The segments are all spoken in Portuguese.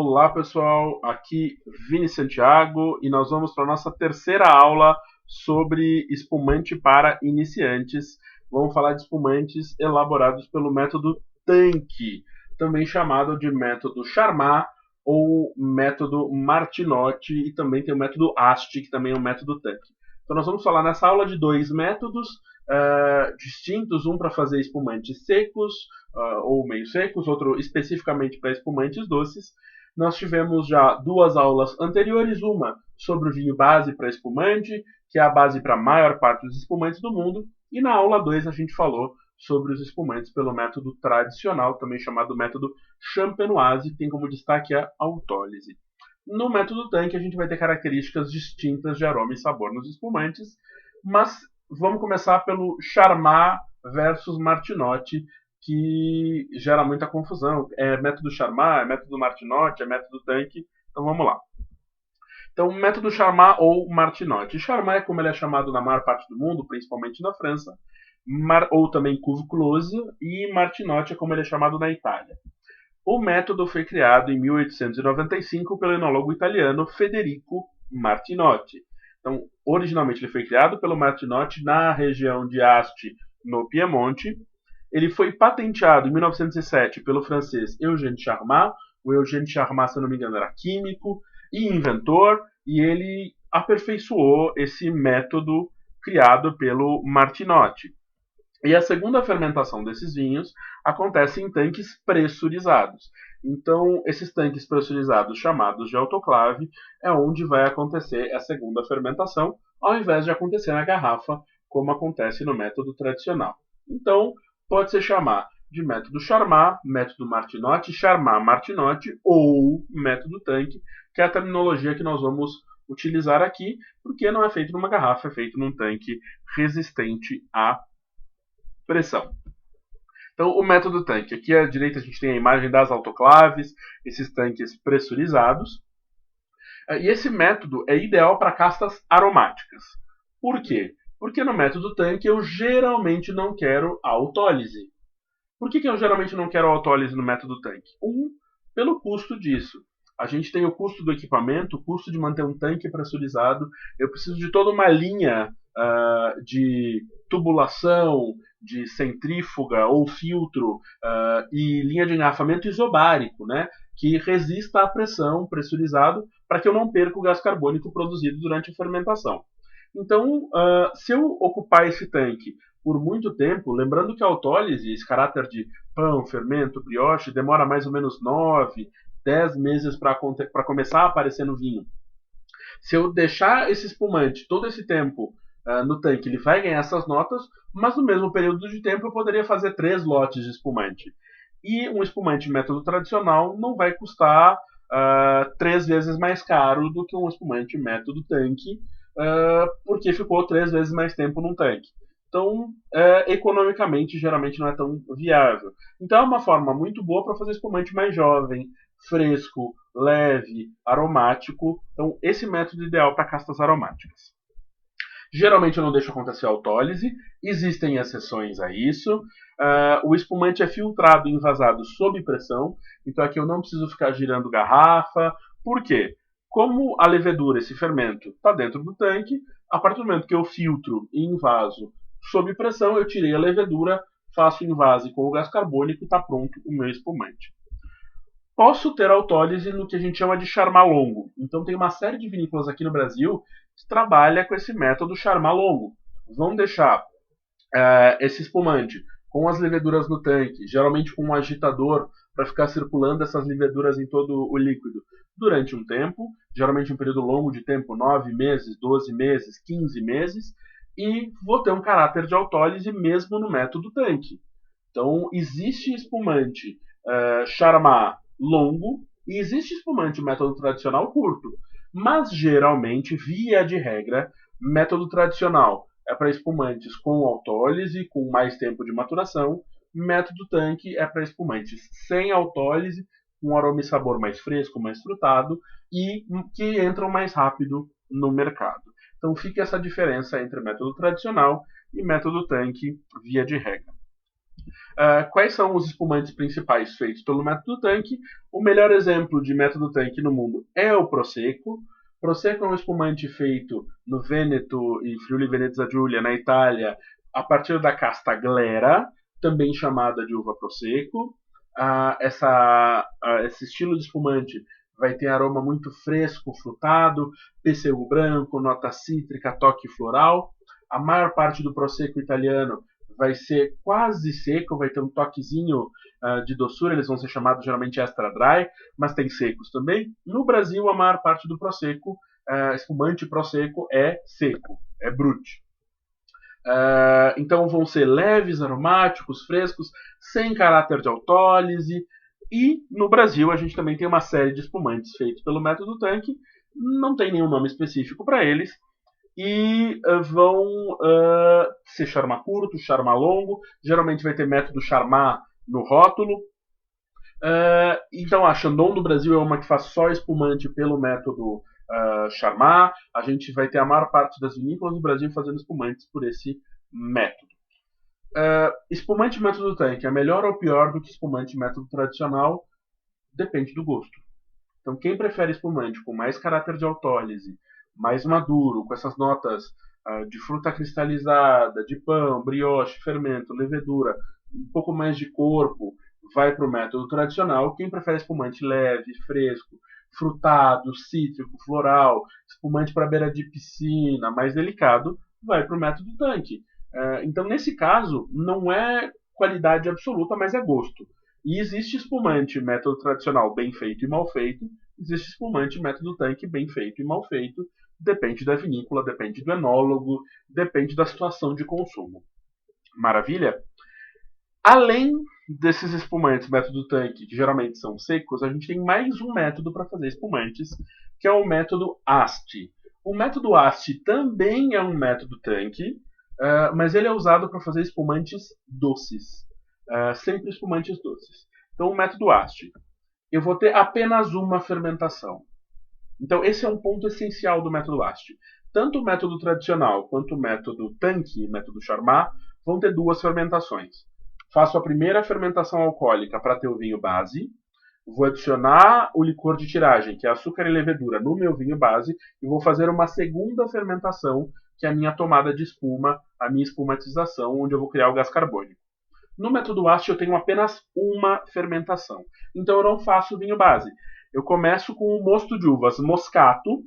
Olá pessoal, aqui Vini Santiago e nós vamos para a nossa terceira aula sobre espumante para iniciantes. Vamos falar de espumantes elaborados pelo método Tanque, também chamado de método Charmat ou método Martinotti, e também tem o método Asti, que também é um método Tanque. Então nós vamos falar nessa aula de dois métodos distintos, um para fazer espumantes secos ou meio secos, outro especificamente para espumantes doces. Nós tivemos já duas aulas anteriores, uma sobre o vinho base para espumante, que é a base para a maior parte dos espumantes do mundo, e na aula 2 a gente falou sobre os espumantes pelo método tradicional, também chamado método champenoise, que tem como destaque a autólise. No método Tanque a gente vai ter características distintas de aroma e sabor nos espumantes, mas vamos começar pelo Charmat versus Martinotti, que gera muita confusão. É método Charmat, é método Martinotti, é método Tanque. Então vamos lá. Então, método Charmat ou Martinotti. Charmat é como ele é chamado na maior parte do mundo, principalmente na França, ou também Cuve Close, e Martinotti é como ele é chamado na Itália. O método foi criado em 1895 pelo enólogo italiano Federico Martinotti. Então, originalmente ele foi criado pelo Martinotti na região de Asti, no Piemonte. Ele foi patenteado em 1907 pelo francês Eugène Charmat. O Eugène Charmat, se eu não me engano, era químico e inventor, e ele aperfeiçoou esse método criado pelo Martinotti. E a segunda fermentação desses vinhos acontece em tanques pressurizados. Então, esses tanques pressurizados, chamados de autoclave, é onde vai acontecer a segunda fermentação, ao invés de acontecer na garrafa, como acontece no método tradicional. Então, pode se chamar de método Charmat, método Martinotti, Charmat Martinotti ou método tanque, que é a terminologia que nós vamos utilizar aqui, porque não é feito numa garrafa, é feito num tanque resistente à pressão. Então, o método tanque. Aqui à direita a gente tem a imagem das autoclaves, esses tanques pressurizados. E esse método é ideal para castas aromáticas. Por quê? Porque no método tanque eu geralmente não quero autólise. Por que eu geralmente não quero autólise no método tanque? Pelo custo disso. A gente tem o custo do equipamento, o custo de manter um tanque pressurizado. Eu preciso de toda uma linha de tubulação, de centrífuga ou filtro e linha de engarrafamento isobárico, né, que resista à pressão pressurizado para que eu não perca o gás carbônico produzido durante a fermentação. Então, se eu ocupar esse tanque por muito tempo, lembrando que a autólise, esse caráter de pão, fermento, brioche, demora mais ou menos 9, 10 meses para começar a aparecer no vinho. Se eu deixar esse espumante todo esse tempo no tanque, ele vai ganhar essas notas, mas no mesmo período de tempo eu poderia fazer 3 lotes de espumante. E um espumante método tradicional não vai custar 3 vezes mais caro do que um espumante método tanque, porque ficou 3 vezes mais tempo num tanque. Então, economicamente, geralmente não é tão viável. Então, é uma forma muito boa para fazer espumante mais jovem, fresco, leve, aromático. Então, esse método é ideal para castas aromáticas. Geralmente eu não deixo acontecer a autólise, existem exceções a isso. O espumante é filtrado e envasado sob pressão, então aqui eu não preciso ficar girando garrafa. Por quê? Como a levedura, esse fermento, está dentro do tanque, a partir do momento que eu filtro e envaso sob pressão, eu tirei a levedura, faço invase com o gás carbônico e está pronto o meu espumante. Posso ter autólise no que a gente chama de Charmat longo. Então tem uma série de vinícolas aqui no Brasil que trabalha com esse método Charmat longo. Vão deixar esse espumante com as leveduras no tanque, geralmente com um agitador para ficar circulando essas leveduras em todo o líquido durante um tempo, geralmente um período longo de tempo, 9 meses, 12 meses, 15 meses, e vou ter um caráter de autólise mesmo no método tanque. Então existe espumante Charmat longo e existe espumante método tradicional curto, mas geralmente, via de regra, método tradicional é para espumantes com autólise, com mais tempo de maturação, método tanque é para espumantes sem autólise, com aroma e sabor mais fresco, mais frutado e que entram mais rápido no mercado. Então fica essa diferença entre método tradicional e método tanque, via de regra. Quais são os espumantes principais feitos pelo método Tanque? O melhor exemplo de método Tanque no mundo é o Prosecco. Prosecco é um espumante feito no Vêneto e Friuli Venezia Giulia, na Itália, a partir da casta glera, também chamada de uva Prosecco. Esse estilo de espumante vai ter aroma muito fresco, frutado, pêssego branco, nota cítrica, toque floral. A maior parte do Prosecco italiano vai ser quase seco, vai ter um toquezinho de doçura, eles vão ser chamados geralmente extra dry, mas tem secos também. No Brasil, a maior parte do Prosecco, espumante Prosecco, é seco, é brute. Então vão ser leves, aromáticos, frescos, sem caráter de autólise. E no Brasil a gente também tem uma série de espumantes feitos pelo método Tanque, não tem nenhum nome específico para eles, e vão ser charma curto, charma longo, geralmente vai ter método charmar no rótulo. Então a Chandon do Brasil é uma que faz só espumante pelo método charmar. A gente vai ter a maior parte das vinícolas do Brasil fazendo espumantes por esse método. Espumante método Tanque é melhor ou pior do que espumante método tradicional? Depende do gosto. Então quem prefere espumante com mais caráter de autólise, mais maduro, com essas notas de fruta cristalizada, de pão, brioche, fermento, levedura, um pouco mais de corpo, vai para o método tradicional. Quem prefere espumante leve, fresco, frutado, cítrico, floral, espumante para beira de piscina, mais delicado, vai para o método Tanque. Então, nesse caso, não é qualidade absoluta, mas é gosto. E existe espumante método tradicional bem feito e mal feito, existe espumante método Tanque bem feito e mal feito, depende da vinícola, depende do enólogo, depende da situação de consumo. Maravilha? Além desses espumantes método Tanque, que geralmente são secos, a gente tem mais um método para fazer espumantes, que é o método Asti. O método Asti também é um método Tanque, mas ele é usado para fazer espumantes doces. Sempre espumantes doces. Então, o método Asti. Eu vou ter apenas uma fermentação. Então, esse é um ponto essencial do método Asti. Tanto o método tradicional quanto o método Tanque, método Charmat, vão ter duas fermentações. Faço a primeira fermentação alcoólica para ter o vinho base. Vou adicionar o licor de tiragem, que é açúcar e levedura, no meu vinho base. E vou fazer uma segunda fermentação, que é a minha tomada de espuma, a minha espumatização, onde eu vou criar o gás carbônico. No método Asti eu tenho apenas uma fermentação. Então eu não faço vinho base. Eu começo com o mosto de uvas moscato,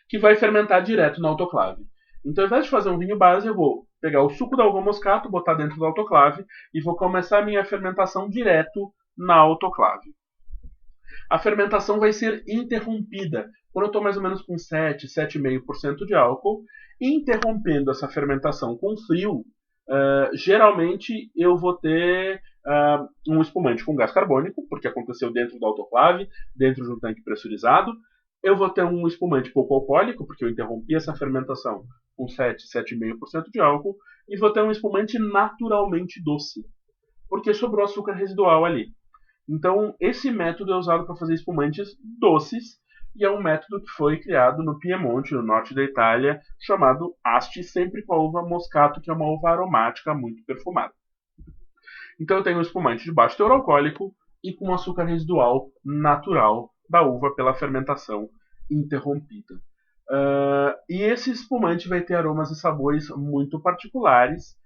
que vai fermentar direto na autoclave. Então, ao invés de fazer um vinho base, eu vou pegar o suco da uva moscato, botar dentro da autoclave e vou começar a minha fermentação direto na autoclave. A fermentação vai ser interrompida quando eu estou mais ou menos com 7, 7,5% de álcool. Interrompendo essa fermentação com frio, geralmente eu vou ter um espumante com gás carbônico, porque aconteceu dentro da autoclave, dentro de um tanque pressurizado. Eu vou ter um espumante pouco alcoólico, porque eu interrompi essa fermentação com 7, 7,5% de álcool. E vou ter um espumante naturalmente doce, porque sobrou açúcar residual ali. Então, esse método é usado para fazer espumantes doces, e é um método que foi criado no Piemonte, no norte da Itália, chamado Asti, sempre com a uva moscato, que é uma uva aromática muito perfumada. Então eu tenho um espumante de baixo teor alcoólico e com açúcar residual natural da uva pela fermentação interrompida. E esse espumante vai ter aromas e sabores muito particulares.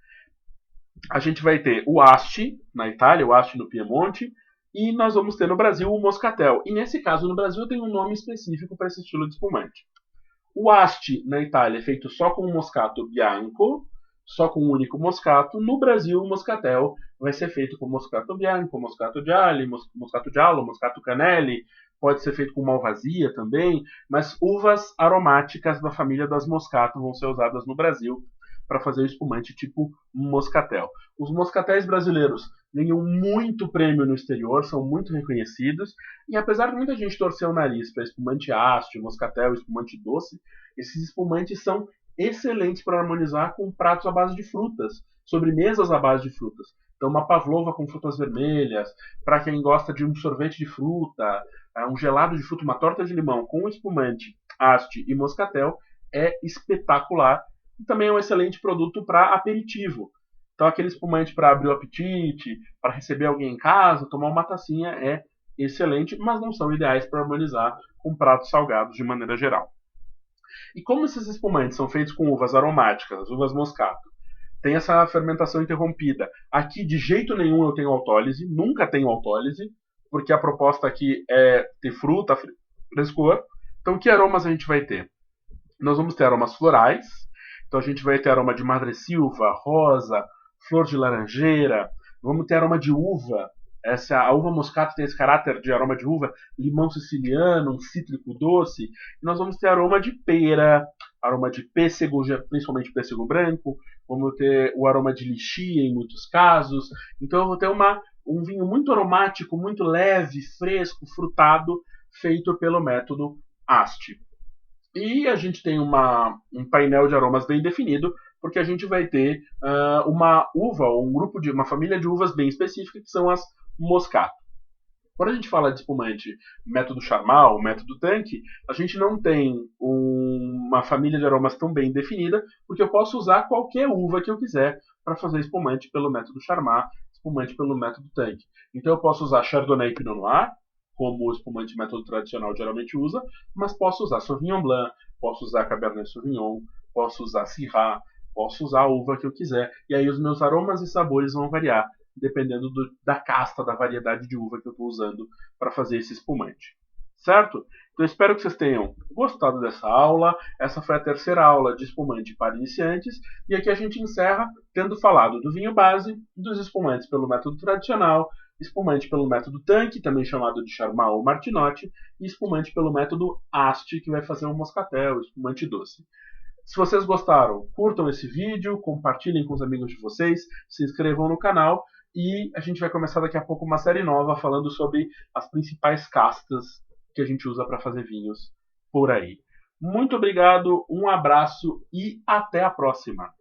A gente vai ter o Asti na Itália, o Asti no Piemonte, e nós vamos ter no Brasil o Moscatel. E nesse caso, no Brasil, tem um nome específico para esse estilo de espumante. O Asti na Itália é feito só com o Moscato Bianco, só com um único Moscato. No Brasil, o Moscatel vai ser feito com Moscato Bianco, Moscato Giallo, Moscato Canelli. Pode ser feito com Malvasia também, mas uvas aromáticas da família das Moscato vão ser usadas no Brasil para fazer o espumante tipo Moscatel. Os moscatéis brasileiros ganham muito prêmio no exterior, são muito reconhecidos, e apesar de muita gente torcer o nariz para espumante Asti, Moscatel, espumante doce, esses espumantes são excelentes para harmonizar com pratos à base de frutas, sobremesas à base de frutas. Então, uma pavlova com frutas vermelhas, para quem gosta de um sorvete de fruta, um gelado de fruta, uma torta de limão com espumante Asti e Moscatel, é espetacular. E também é um excelente produto para aperitivo. Então aquele espumante para abrir o apetite, para receber alguém em casa, tomar uma tacinha é excelente, mas não são ideais para harmonizar com pratos salgados de maneira geral. E como esses espumantes são feitos com uvas aromáticas, uvas moscato, tem essa fermentação interrompida. Aqui de jeito nenhum eu tenho autólise, nunca tenho autólise, porque a proposta aqui é ter fruta, frescor. Então que aromas a gente vai ter? Nós vamos ter aromas florais, então a gente vai ter aroma de madressilva, rosa, flor de laranjeira, vamos ter aroma de uva. A uva moscato tem esse caráter de aroma de uva, limão siciliano, um cítrico doce. E nós vamos ter aroma de pera, aroma de pêssego, principalmente pêssego branco. Vamos ter o aroma de lixia em muitos casos. Então eu vou ter um vinho muito aromático, muito leve, fresco, frutado, feito pelo método Asti. E a gente tem um painel de aromas bem definido, porque a gente vai ter uma uva, ou uma família de uvas bem específica, que são as moscato. Quando a gente fala de espumante método Charmal, método Tanque, a gente não tem uma família de aromas tão bem definida, porque eu posso usar qualquer uva que eu quiser para fazer espumante pelo método Charmat, espumante pelo método Tanque. Então eu posso usar Chardonnay e Pinot Noir, como o espumante método tradicional geralmente usa, mas posso usar Sauvignon Blanc, posso usar Cabernet Sauvignon, posso usar Syrah, posso usar a uva que eu quiser. E aí os meus aromas e sabores vão variar, dependendo da casta, da variedade de uva que eu estou usando para fazer esse espumante. Certo? Então eu espero que vocês tenham gostado dessa aula. Essa foi a terceira aula de espumante para iniciantes. E aqui a gente encerra tendo falado do vinho base, dos espumantes pelo método tradicional, espumante pelo método Tanque, também chamado de Charmat ou Martinotti, e espumante pelo método Asti, que vai fazer um moscatel, espumante doce. Se vocês gostaram, curtam esse vídeo, compartilhem com os amigos de vocês, se inscrevam no canal e a gente vai começar daqui a pouco uma série nova falando sobre as principais castas que a gente usa para fazer vinhos por aí. Muito obrigado, um abraço e até a próxima!